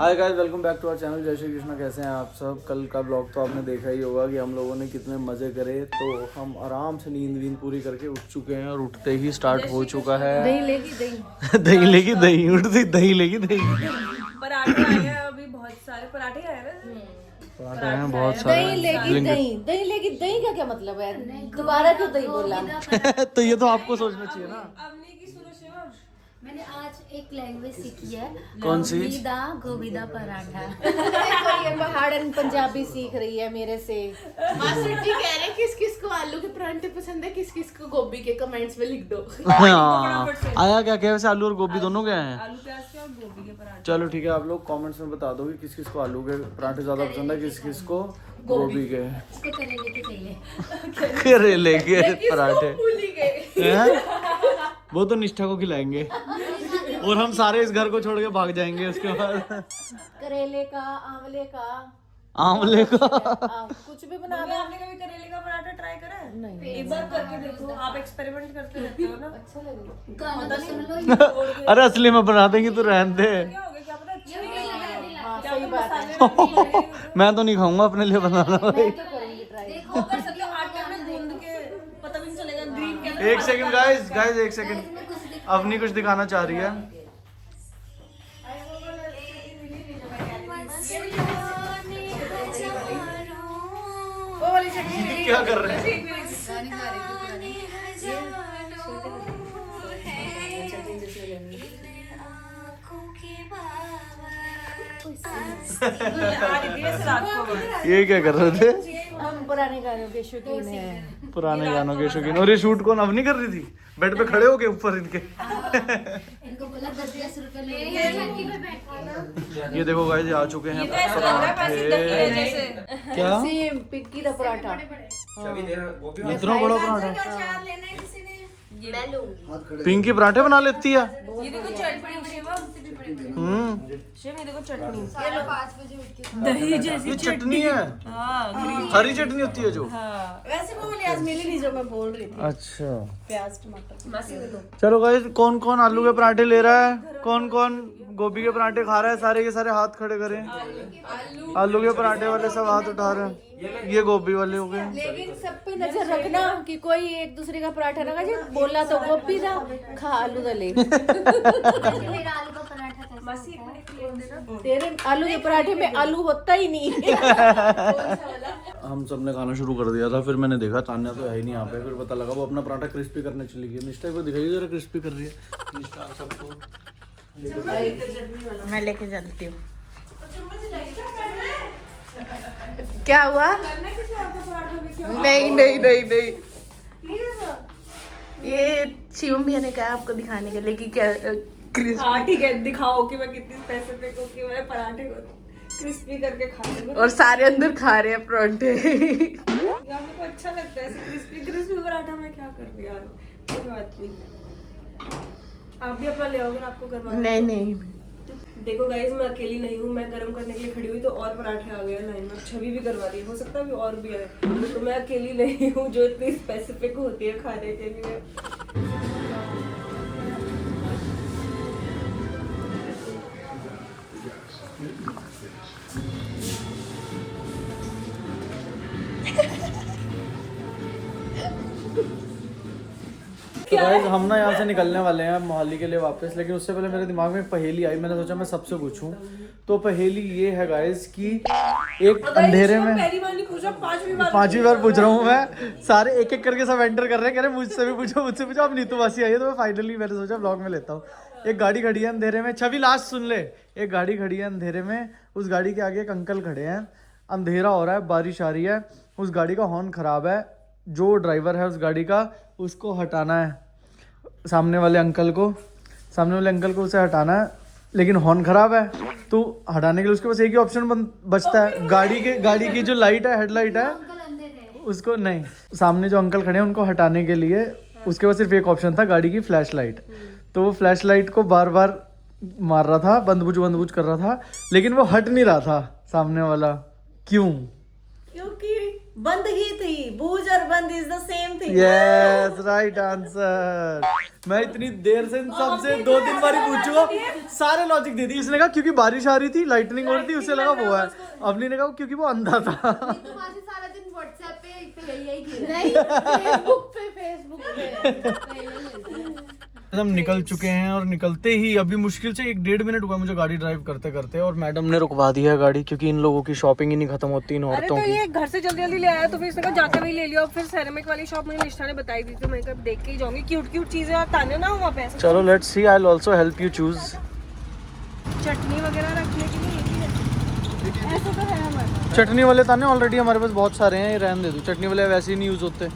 Hi guys, welcome back to our channel. जय श्री कृष्ण। कैसे हैं आप सब? कल का ब्लॉग तो आपने देखा ही होगा कि हम लोगों ने कितने मज़े करे। तो हम आराम से नींद पूरी करके उठ चुके हैं और उठते ही स्टार्ट हो चुका है दही लेगी दही दही लेगी दही, उठती दही लेगी दही। पराठे आए हैं, अभी बहुत सारे पराठे आए हैं। पराठे हैं बहुत सारे। दही लेगी दही का क्या मतलब है? दोबारा क्यों दही बोला? तो ये तो आपको सोचना चाहिए ना। अवनी की सुनो शिवम, मैंने आज एक लैंग्वेज सीखी है। कौन सी? गोविदा पराठा। देखो ये पहाड़न पंजाबी सीख रही है मेरे से। मास्टर जी कह रहे हैं किस किस को आलू के परांठे पसंद है, किस किस को गोभी के, कमेंट्स में लिख दो। हाँ, आया क्या क्या? वैसे आलू और गोभी दोनों क्या हैं? आलू प्याज के और गोभी के पराठे। चलो ठीक है, आप लोग कमेंट्स में बता दो कि किस किस को आलू के पराठे ज़्यादा पसंद है, किस किस को गोभी के। इसको करेले के चाहिए। करेले के पराठे भूल ही गए। हैं? वो तो निष्ठा को खिलाएंगे और हम सारे इस घर को छोड़ के भाग जाएंगे उसके बाद। करेले का, आंवले का, आंवले का कुछ भी बना दो। आपने कभी करेले का पराठा ट्राई करा है? नहीं। एक बार करके देखो, आप एक्सपेरिमेंट करते रहते हो ना। अच्छा लगेगा। गाना तो सुन लो। अरे असली में बना देंगे तो रहने दे। क्या हो गया, क्या पता अच्छा लगेगा। हाँ, सही बात है। मैं तो नहीं खाऊंगा, अपने लिए बनाना भाई। देखो कर सकते हो, आटे में गूंद के पता भी नहीं चलेगा ग्रीन के। एक सेकंड गाइस एक सेकंड। अवनी कुछ दिखाना चाह रही है। वो वाली चटनी क्या कर रहे हैं? ये क्या कर रहे थे? हम पुराने गानों के शौकीन हैं। पुराने गानों के शौकीन। और ये शूट कौन? अवनी कर रही थी बेड पे खड़े होके ऊपर इनके। इनको बोला 10-10 रुपए ले। ये देखो गाइस, ये आ चुके हैं पराठे। क्या सेम पिक्की का पराठा। इतना बड़ा पराठा? पिंकी पराठे बना लेती है। ये देखो चटनी शिवम, शिवम ये देखो चटनी। दही ये चटनी है। हरी चटनी होती है जो। वैसे वो वाली आज मिली नहीं जो मैं बोल रही थी। अच्छा प्याज टमाटर। चलो गाइस, कौन कौन आलू के पराठे ले रहा है, कौन कौन गोभी के पराठे खा रहा है? सारे के सारे हाथ खड़े करें। आलू के पराठे वाले सब हाथ उठा रहे हैं। ये गोभी वाले हो गए। लेकिन सब पे नजर रखना कि कोई एक दूसरे का पराठा ना खाए। बोला तो गोभी दा, खा आलू दा ले। मेरा आलू का पराठा कैसा? तेरे आलू के पराठे में आलू होता ही नहीं। हम सब ने खाना शुरू कर दिया था, फिर मैंने देखा तान्या तो है ही नहीं यहाँ पे। फिर पता लगा वो अपना पराठा क्रिस्पी करने चली गई। निष्ठा को दिखाइए जरा, क्रिस्पी कर रही है निष्ठा सबको। मैं लेके जाती हूँ। क्या हुआ? नहीं नहीं नहीं नहीं, ये शिवम भैया ने कहा आपको दिखाने के लिए कि क्या हाँ ठीक है, दिखाओ कि मैं कितने पैसे पे को कि मैं पराठे को क्रिस्पी करके खा लूंगा। और सारे अंदर खा रहे हैं परांठे। यार मेरे को अच्छा लगता है ऐसे क्रिस्पी क्रिस्पी पराठा। मैं क्या कर रही यार, कोई बात नहीं। आप भी अपना ले आओगे ना, आपको करवा। नहीं नहीं, देखो गाइस, मैं अकेली नहीं हूँ। मैं गर्म करने के लिए खड़ी हुई तो और पराठे आ गए लाइन में। छवि भी करवा रही है, हो सकता है अभी और भी है। तो मैं अकेली नहीं हूँ जो इतनी स्पेसिफिक होती है खाने के लिए। तो गाइस, हम ना यहाँ से निकलने वाले हैं मोहाली के लिए वापस। लेकिन उससे पहले मेरे दिमाग में एक पहेली आई। मैंने सोचा मैं सबसे पूछूं। तो पहेली ये है गाइस कि एक अंधेरे में, पहली बार नहीं पूछा, पांचवी बार पूछ रहा हूँ मैं। सारे एक एक करके सब एंटर कर रहे हैं, कह रहे मुझसे भी पूछो मुझसे पूछो। अब नीतू वासी आई है तो मैं फाइनली मैंने सोचा ब्लॉग में लेता हूँ। एक गाड़ी खड़ी है अंधेरे में। छवि लास्ट सुन ले। एक गाड़ी खड़ी है अंधेरे में, उस गाड़ी के आगे एक अंकल खड़े हैं। अंधेरा हो रहा है, बारिश आ रही है, उस गाड़ी का हॉर्न खराब है। जो ड्राइवर है उस गाड़ी का, उसको हटाना है। सामने वाले अंकल को उसे हटाना है, लेकिन हॉर्न खराब है। तो हटाने के लिए उसके पास एक ही ऑप्शन बचता है। गाड़ी की जो लाइट है, हेडलाइट है, उसको नहीं, सामने जो अंकल खड़े हैं उनको हटाने के लिए उसके पास सिर्फ एक ऑप्शन था, गाड़ी की फ्लैश लाइट। तो वो फ्लैश लाइट को बार बार मार रहा था, बंद बुझ कर रहा था, लेकिन वो हट नहीं रहा था सामने वाला। क्यों? क्योंकि बंद ही थी, बूझ और बंद is the same thing. Yes right answer. मैं इतनी देर से इन सबसे 2-3 बार पूछ चुका, सारे लॉजिक दे दी। इसने कहा क्योंकि बारिश आ रही थी, लाइटनिंग हो रही थी, उसे लगा वो है। अवनी ने कहा क्योंकि वो अंधा था। तो मासी सारा दिन व्हाट्सएप पे यही खेल नहीं, फेसबुक पे हम निकल चुके हैं और निकलते ही अभी मुश्किल से 1-1.5 मिनट हुआ मुझे गाड़ी ड्राइव करते करते, और मैडम ने रुकवा दिया गाड़ी क्योंकि इन लोगों की शॉपिंग ही नहीं खत्म होती इन अरे औरतों तो की। ये घर से जल्दी जल्दी ले आया तो फिर इसने कहा जाकर वही ले लिया। फिर सेरेमिक वाली शॉप मुझे निष्ठा ने बताई थी, तो मैं कब देख के ही जाऊंगी। क्यूट क्यूट चीजें आप ताने ना वहाँ पे। चलो let's see, I will also help you choose. चटनी वगैरह रखने के लिए एक ही है। ऐसे तो है हमारे पास। चटनी वाले ताने ऑलरेडी हमारे पास बहुत सारे हैं, ये रहने दे दो। चटनी वाले वैसे ही नहीं यूज होते।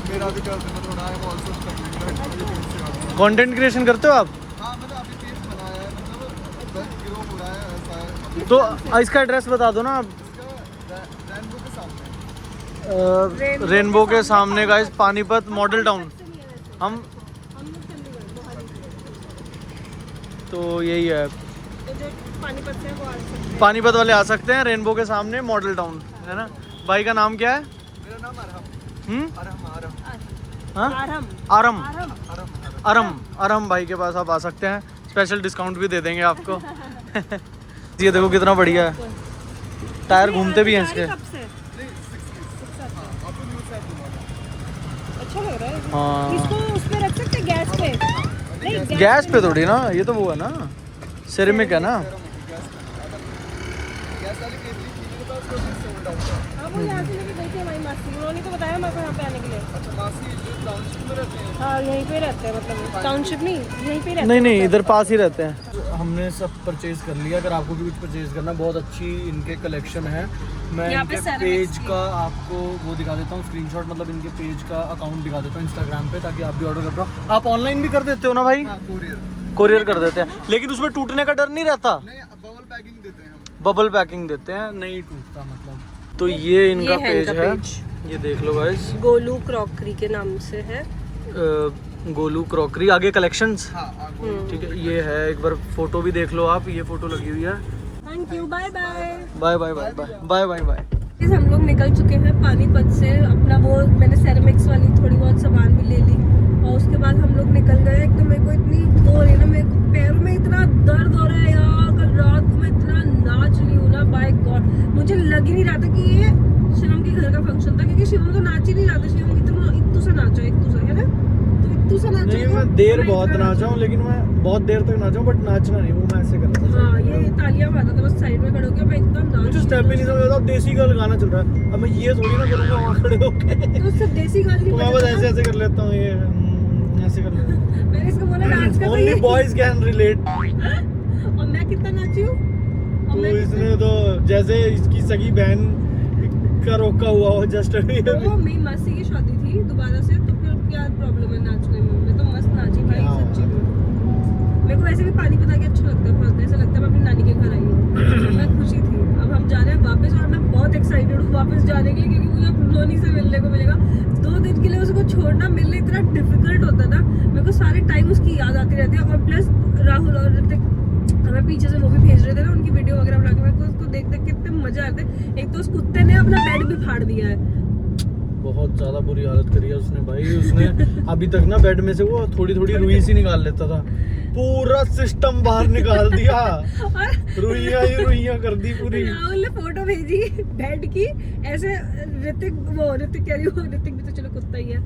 मेरा भी कर देना थोड़ा, I am also content creation करते हो आप? हाँ मतलब अभी पेज बनाया है, मतलब 10 किलो हो रहा है ऐसा है। तो इसका एड्रेस बता दो ना आप। रैनबो के सामने, रेनबो के सामने गाइस, पानीपत मॉडल टाउन। हम तो यही है, तो जो पानीपत से है वो आ सकते हैं। पानीपत वाले आ सकते हैं। रेनबो के सामने मॉडल टाउन है ना। भाई का नाम क्या है? मेरा नाम अरहम। हम्म, अरहम हाँ? आरम आरम। आरम अरम अरम भाई के पास आप आ सकते हैं, स्पेशल डिस्काउंट भी दे देंगे आपको। ये देखो कितना बढ़िया है, टायर घूमते भी हैं इसके। कब से? अच्छा लग रहा है। हाँ इसको उस पे रख सकते हैं गैस पे? नहीं, गैस पे थोड़ी ना, ये तो वो है ना, सिरेमिक है ना। गैस वाली केतली थी मेरे पास, वो सोल्ड आउट है। हाँ वो यहाँ से लेके गई थी हमारी मासी, उन्होंने तो बताया मेरे को यहाँ पे आने के लिए। अच्छा मासी जो टाउनशिप में रहते हैं? हाँ यहीं पे रहते हैं, मतलब टाउनशिप नहीं, यहीं पे रहते नहीं नहीं, इधर पास ही रहते हैं। हमने सब परचेज कर लिया। अगर आपको भी कुछ परचेज करना, बहुत अच्छी इनके कलेक्शन है। मैं यहाँ पे इनके ceramics पेज का आपको वो दिखा देता हूँ, स्क्रीनशॉट, मतलब इनके पेज का अकाउंट दिखा देता हूँ इंस्टाग्राम पे, ताकि आप भी ऑर्डर कर पाओ। आप ऑनलाइन भी कर देते हो ना भाई? हाँ कोरियर। कोरियर कर देते हैं, लेकिन उसमें टूटने का डर नहीं रहता? नहीं बबल पैकिंग देते हैं हम। बबल पैकिंग देते हैं, नहीं टूटता मतलब। तो ये इनका ये है पेज इनका है, पेज। ये देख लो गाइस, गोलू क्रॉकरी के नाम से है। गोलू क्रॉकरी, आगे कलेक्शंस। हाँ ठीक है, ये है, एक बार फोटो भी देख लो आप, ये फोटो लगी हुई है। Thank you, bye bye. Bye bye bye bye bye bye bye. हम लोग निकल चुके हैं पानीपत से। अपना वो मैंने सेरेमिक्स वाली थोड़ी बहुत सामान भी ले ली, और उसके बाद हम लोग निकल गए। एक तो मेरे को इतनी वो हो रही है ना, मेरे को पैरों में इतना दर्द हो रहा है यार। कल रात को मैं इतना नाच ली हूँ ना, बाय गॉड। मुझे लग ही नहीं रहा था कि ये शिवम के घर का फंक्शन था, क्योंकि शिवम तो नाच ही नहीं रहा था। शिवम इतना इतू सा नाचा, इतू सा है ना, तो इतू सा नाचा। नहीं मैं देर बहुत नाचा हूँ, लेकिन मैं बहुत देर तक नाचा हूँ, बट नाचना नहीं, वो मैं ऐसे कर रहा था। हाँ ये तालियां मारता था बस साइड में खड़े होकर, मैं एकदम नाच। मुझे स्टेप भी नहीं समझ आता, देसी गर्ल गाना चल रहा है, अब मैं ये थोड़ी ना करूँगा वहाँ खड़े होके। तो उससे देसी गाली तो नहीं मैं बस बजा। ऐसे ऐसे कर लेता हूँ, ये ऐसे कर लेता हूँ। मैंने इसको बोला नाच का, तो ओनली ये बॉयज कैन रिलेट। और मैं कितना नाची हूँ। और तो मैं इसने तो जैसे इसकी सगी बहन का रोका हुआ हो जस्ट अभी। वो मेरी मासी की शादी थी दोबारा से, तो फिर क्या प्रॉब्लम है नाचने में? मैं तो मस्त नाची भाई, सच्ची में। मेरे को वैसे भी पानी पता के अच्छा लगता है बहुत, ऐसा लगता है मैं अपनी नानी के घर आई हूँ। मैं खुशी थी। अब हम जा रहे हैं वापस, और मैं बहुत एक्साइटेड हूँ वापस जाने के लिए, क्योंकि मुझे नोनी से मिलने को मिलेगा। 2 दिन के लिए उसको छोड़ना मिलना इतना डिफिकल्ट होता था, मेरे को सारे टाइम उसकी याद आती रहती है। और प्लस राहुल और ऋतिक हमें पीछे से वो भी भेज रहे थे ना, उनकी वीडियो वगैरह बना के। मेरे को उसको देख देख के इतने मजा आते। एक तो उस कुत्ते ने अपना बेड भी फाड़ दिया है। बहुत ज्यादा बुरी हालत करी है उसने भाई। उसने अभी तक ना बेड में से वो थोड़ी थोड़ी रुई सी निकाल लेता था, पूरा सिस्टम बाहर निकाल दिया। और रुइयां ही रुइयां कर दी पूरी। राहुल ने फोटो भेजी बेड की, ऐसे ऋतिक कह रही हूँ, ऋतिक भी तो चलो कुत्ता ही है।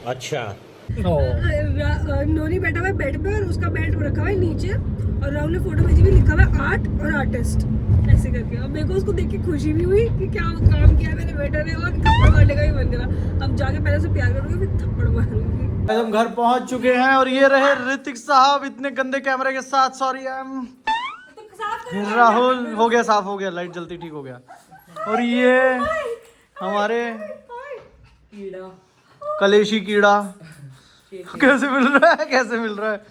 अच्छा नोनी बैठा हुआ है बेड पे, और उसका बेड रखा हुआ है नीचे, और राहुल ने फोटो भेजी भी, लिखा हुआ है आर्ट और आर्टिस्ट ऐसे करके। अब मेरे को उसको देख के खुशी भी हुई कि क्या काम किया मेरे बेटे ने, और थप्पड़ मारने का भी मन करा। अब जाके पहले से प्यार करूंगी, फिर थप्पड़ मारूंगी। हम घर पहुंच चुके हैं, और ये रहे ऋतिक साहब इतने गंदे कैमरे के साथ। सॉरी राहुल, हो गया साफ, हो गया, लाइट जलती ठीक हो गया। और ये हमारे कलेशी कीड़ा कैसे मिल रहा है, कैसे मिल रहा है?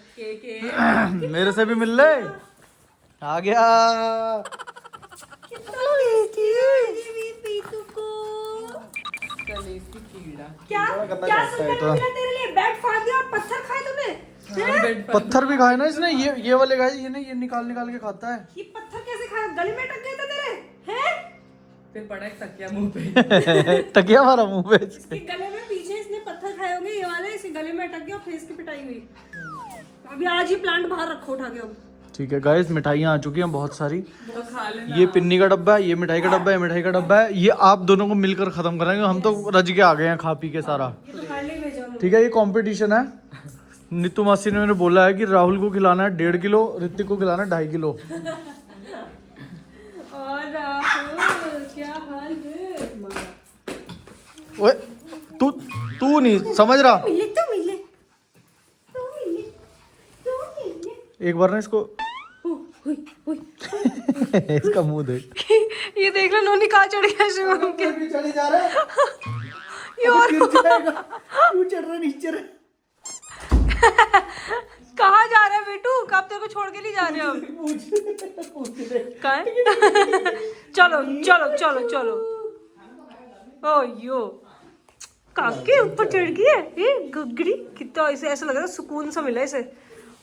मेरे से भी मिल ले, आ गया। क्या क्या सुनने मिला तेरे लिए? बेड फाड़ दिया और पत्थर खाए तूने? हैं? पत्थर भी खाए ना इसने, ये वाले खाए, ये नहीं, ये निकाल निकाल के खाता है। ये पत्थर कैसे खाया? गले में अटक गए थे तेरे? हैं? फिर पड़ा एक तकिया मुंह पे। तकिया मारा मुंह पे। इसके गले में पीछे इसने पत्थर खाए होंगे, ये वाले इसके गले में अटक गया और फेस की पिटाई हुई। अभी आज ही प्लांट बाहर रखो उठा के अब। ठीक है गाइस, मिठाइयाँ आ चुकी हैं बहुत सारी। ये पिन्नी का डब्बा है, ये मिठाई का डब्बा है, ये मिठाई का डब्बा है। ये आप दोनों को मिलकर खत्म कराएंगे, हम तो रज के आ गए हैं खा पी के सारा। ये तो खाने में जाओ। ठीक है, ये कंपटीशन है। नीतू मासी ने मैंने बोला है कि राहुल को खिलाना है 1.5 किलो, ऋतिक को खिलाना है 2.5 किलो। और राहुल क्या हाल है? ओए तू नहीं समझ रहा। मिले एक बार ना इसको इसका मुंह देख। ये देख लो नोनी कहाँ चढ़ गया शिवम के। चली जा रहा है। ये और क्यों चढ़ रहा नीचे रे? कहाँ जा रहा है बेटू? कब तेरे को छोड़ के नहीं जा रहे हम? कहाँ है? चलो चलो चलो चलो। ओ यो काके ऊपर चढ़ गई है ये गुगड़ी। कितना इसे ऐसा लग रहा है सुकून सा मिला इसे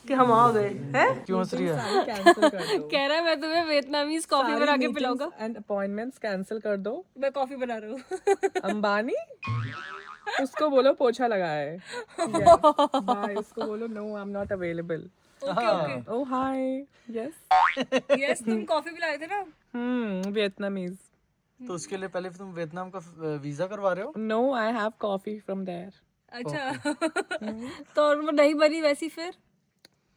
कि हम आ गए हैं। क्यों हंस रही है? कह रहा है मैं तुम्हें वियतनामीज कॉफी बना के पिलाऊंगा। एंड अपॉइंटमेंट्स कैंसिल कर दो। मैं कॉफी बना रहा हूँ। अंबानी उसको बोलो पोछा लगाए। बाय, उसको बोलो no I am not available. Oh hi yes yes तुम कॉफी पिलाए थे ना। वियतनामीज। तो उसके लिए पहले तुम वियतनाम का वीजा करवा रहे हो? No I have coffee from there. अच्छा तो और वो नहीं बनी वैसी फिर?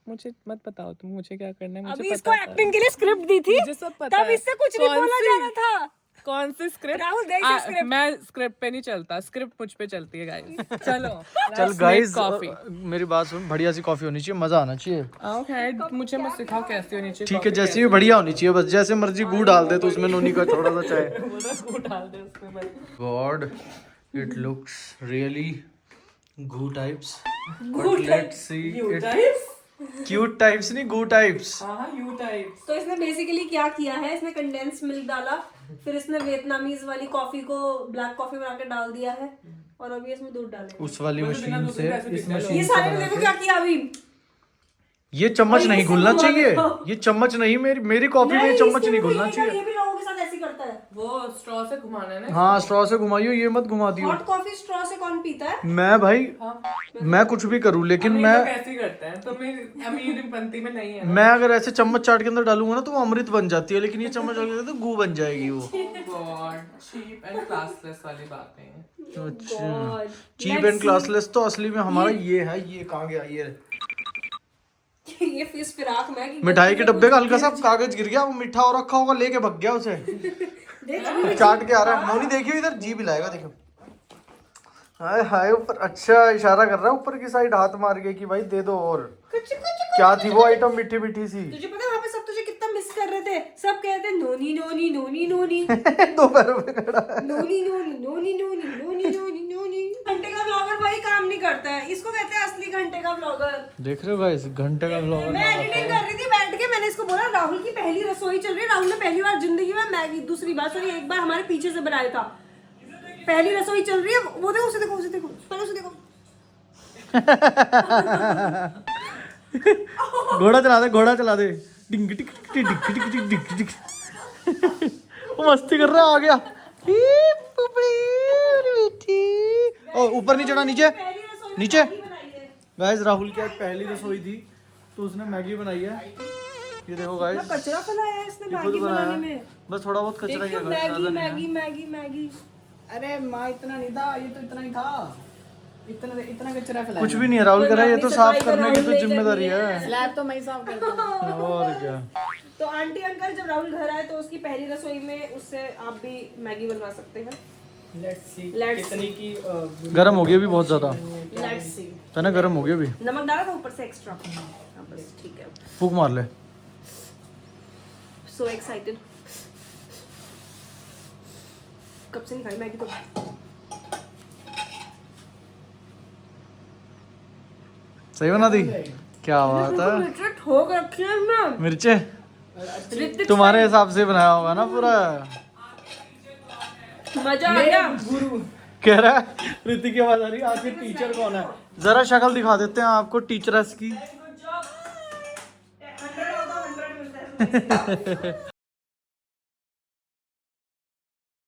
मुझे मत बताओ तुम, मुझे क्या करना है। मुझे अभी पता इसको है। एक्टिंग के लिए स्क्रिप्ट दी थी, मुझे सब पता तब है। इससे कुछ नहीं कौन बोला सी? जा रहा था। कौन सी स्क्रिप्ट? राहुल देख से स्क्रिप्ट। मैं स्क्रिप्ट पे नहीं चलता, स्क्रिप्ट मुझ पे चलती है गाइस। चलो चल गाइस, कॉफी। मेरी बात सुन, बढ़िया सी कॉफी होनी चाहिए, मजा आना चाहिए। ओके मुझे मत सिखाओ कैसे होनी चाहिए। ठीक है, जैसी भी बढ़िया होनी चाहिए, बस जैसे मर्जी गुड़ डाल दे तो उसमें नोनी का थोड़ा सा चाय। डाल दे उसमें बस। God it looks really goo types, but let's see it. Cute types नहीं, गू टाइप्स। हां यू टाइप्स। तो इसने बेसिकली क्या किया है, इसने कंडेंस मिल्क डाला, फिर इसने वियतनामीज वाली कॉफी को ब्लैक कॉफी बना के डाल दिया है और अभी इसमें दूध डाले। उस वाली मशीन से इस मशीन ये से सारे बना देखो के। क्या किया अभी। ये चम्मच नहीं घुलना चाहिए, ये चम्मच नहीं, मेरी कॉफी में चम्मच इसके नहीं में घुलना ये चाहिए। भी लोगों के साथ ऐसे ही करता है। वो स्ट्रॉ से घुमाना है ना। हाँ स्ट्रॉ से घुमाइयो, ये मत घुमा दियो। हॉट कॉफी स्ट्रॉ से कौन पीता है? मैं भाई मैं कुछ भी करूँ, लेकिन मैं ऐसे ही करते हैं, तो मैं अमीर पंक्ति में नहीं है। मैं अगर ऐसे चम्मच चाट के अंदर डालूंगा ना तो वो अमृत बन जाती है, लेकिन ये चम्मच डाल के तो गू बन जाएगी वो। गॉड चीप एंड क्लासलेस वाली बातें हैं। अच्छा चीप एंड क्लासलेस तो असली में हमारा ये है। ये कहाँ गया ये? ये फिस फिराक में मिठाई के डब्बे का हल्का सा कागज गिर गया, वो मीठा और रखा होगा, लेके भग गया उसे। चाट के आ रहा है। मौनी देखियो इधर, जी भी लाएगा देखो। हाय हाय ऊपर, अच्छा इशारा कर रहा है ऊपर की साइड हाथ मार के कि भाई दे दो। और क्या थी वो आइटम मीठी मीठी सी? तुझे पता है वहाँ पे सब तुझे कितना मिस कर रहे थे। सब कहते हैं नोनी नोनी नोनी नोनी दो पैरों पे खड़ा है। नोनी नोनी नोनी नोनी नोनी नोनी नोनी। घंटे का ब्लॉगर भाई काम नहीं करता है, इसको कहते हैं असली घंटे का ब्लॉगर। देख रहे हो गाइस, घंटे का ब्लॉगर। मैं एडिटिंग कर रही थी बैठ के, मैंने इसको बोला राहुल की पहली रसोई चल रही है। राहुल ने पहली बार जिंदगी में मैगी, दूसरी बार सॉरी एक बार हमारे पीछे से बनाया था। पहली रसोई चल रही है, वो देखो उसे देखो, उसे देखो पहले उसे देखो। घोड़ा चला दे, घोड़ा चला दे। डिंग टिक टिक टिक टिक टिक टिक टिक। वो मस्ती कर रहा है, आ गया। ओ ऊपर नहीं चढ़ा, नीचे नीचे। गाइस राहुल की आज पहली रसोई थी तो उसने मैगी बनाई है। ये देखो गाइस, कचरा फैलाया है इसने खुद मैगी बनाया बनाने है। में। बस थोड़ा बहुत कचरा ही है, मैगी ज्यादा नहीं है। Maggi Maggi Maggi. अरे माँ इतना नहीं था, ये तो इतना ही था। इतना कचरा फैलाया। कुछ भी नहीं है राहुल कह रहा है, ये तो साफ करने की तो जिम्मेदारी है। स्लैब तो मैं ही साफ करता हूँ। और क्या। तो आंटी अंकल जब राहुल घर आए तो उसकी पहली रसोई में उससे आप भी मैगी बनवा सकते हैं। लेट्स सी Let's कितनी की गर्म हो गई अभी बहुत ज्यादा लेट्स सी। है ना, गर्म हो गई अभी। नमक डाला था ऊपर से एक्स्ट्रा। बस ठीक है। फूक मार ले। So excited. कब से नहीं खाई मैगी तो। सही बना दी? क्या बात है। मिर्च ठोक रखी है इसमें। मिर्चे तुम्हारे हिसाब से बनाया होगा ना पूरा। मजा आ गया। कह रहा है ऋतिक की आवाज आ रही है, आखिर टीचर कौन है? जरा शक्ल दिखा देते हैं आपको टीचरस की।